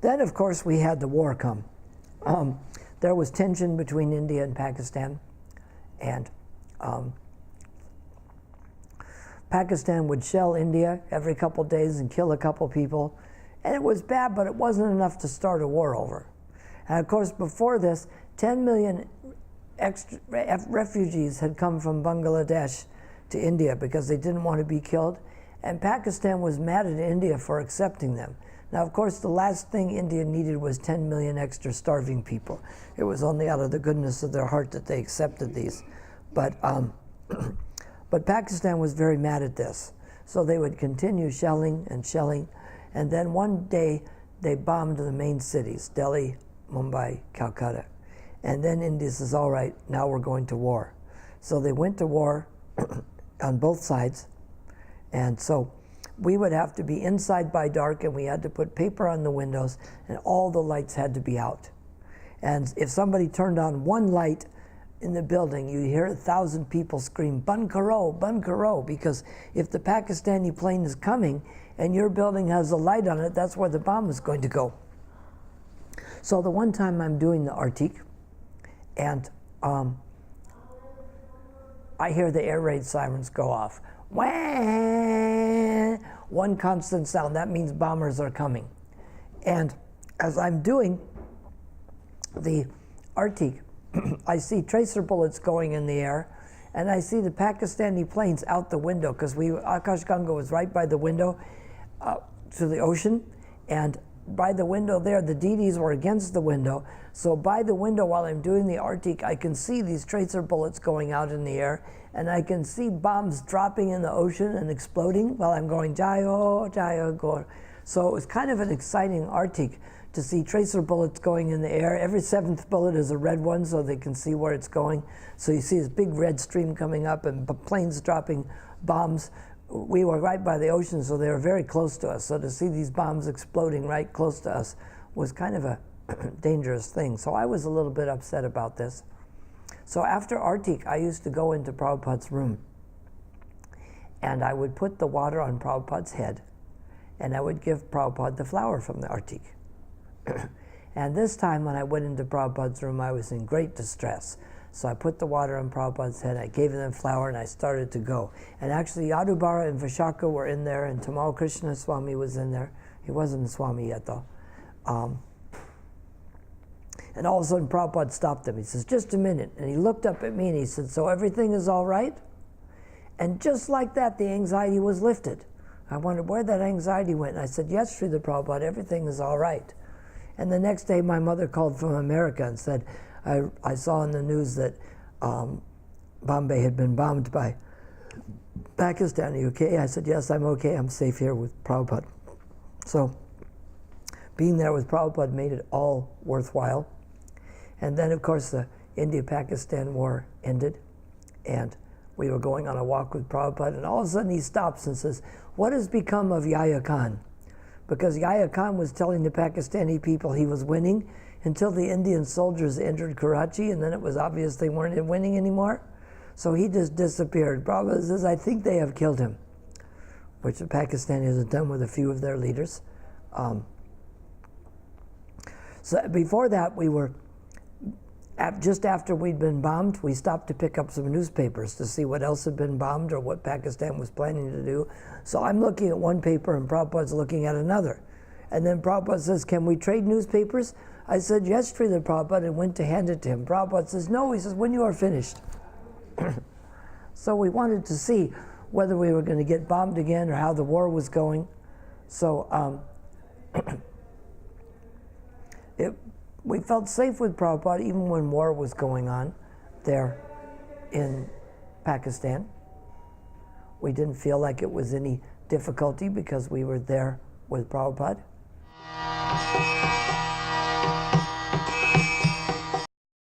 Then, of course, we had the war come. There was tension between India and Pakistan, and Pakistan would shell India every couple days and kill a couple people. And it was bad, but it wasn't enough to start a war over. And of course, before this, 10 million extra refugees had come from Bangladesh to India because they didn't want to be killed. And Pakistan was mad at India for accepting them. Now, of course, the last thing India needed was 10 million extra starving people. It was only out of the goodness of their heart that they accepted these. But Pakistan was very mad at this. So they would continue shelling and shelling. And then one day, they bombed the main cities, Delhi, Mumbai, Calcutta. And then India says, all right, now we're going to war. So they went to war on both sides. And so we would have to be inside by dark, and we had to put paper on the windows, and all the lights had to be out. And if somebody turned on one light in the building, you'd hear 1,000 people scream, "Band karo, band karo," because if the Pakistani plane is coming and your building has a light on it, that's where the bomb is going to go. So the one time I'm doing the Artik, and I hear the air raid sirens go off. Wah! One constant sound, that means bombers are coming. And as I'm doing the Artik, I see tracer bullets going in the air, and I see the Pakistani planes out the window, because Akash Ganga was right by the window to the ocean, and by the window there, the DDs were against the window. So by the window, while I'm doing the Artik, I can see these tracer bullets going out in the air, and I can see bombs dropping in the ocean and exploding while I'm going Jayo, Jayo, Gor. So it was kind of an exciting Artik to see tracer bullets going in the air. Every seventh bullet is a red one, so they can see where it's going. So you see this big red stream coming up and planes dropping bombs. We were right by the ocean, so they were very close to us. So to see these bombs exploding right close to us was kind of a dangerous thing. So I was a little bit upset about this. So after Artik, I used to go into Prabhupada's room, and I would put the water on Prabhupada's head, and I would give Prabhupada the flower from the Artik. And this time when I went into Prabhupada's room, I was in great distress. So I put the water on Prabhupada's head, I gave him the flower, and I started to go. And actually, Yadubara and Vishaka were in there, and Tamal Krishna Swami was in there. He wasn't a Swami yet, though. And all of a sudden, Prabhupada stopped him. He says, "Just a minute." And he looked up at me, and he said, "So everything is all right?" And just like that, the anxiety was lifted. I wondered where that anxiety went. And I said, "Yes, Srila Prabhupada, everything is all right." And the next day, my mother called from America and said, I saw in the news that Bombay had been bombed by Pakistan. Are you okay? I said, "Yes, I'm okay. I'm safe here with Prabhupada." So being there with Prabhupada made it all worthwhile. And then, of course, the India-Pakistan war ended, and we were going on a walk with Prabhupada, and all of a sudden he stops and says, "What has become of Yahya Khan?" Because Yahya Khan was telling the Pakistani people he was winning until the Indian soldiers entered Karachi, and then it was obvious they weren't winning anymore. So he just disappeared. Prabhupada says, "I think they have killed him," which the Pakistanis had done with a few of their leaders. So before that, we were, just after we'd been bombed, we stopped to pick up some newspapers to see what else had been bombed or what Pakistan was planning to do. So I'm looking at one paper and Prabhupada's looking at another. And then Prabhupada says, "Can we trade newspapers?" I said, "Yes, Srila Prabhupada," and went to hand it to him. Prabhupada says, "No," he says, "when you are finished." So we wanted to see whether we were going to get bombed again or how the war was going. So we felt safe with Prabhupada even when war was going on there in Pakistan. We didn't feel like it was any difficulty because we were there with Prabhupada.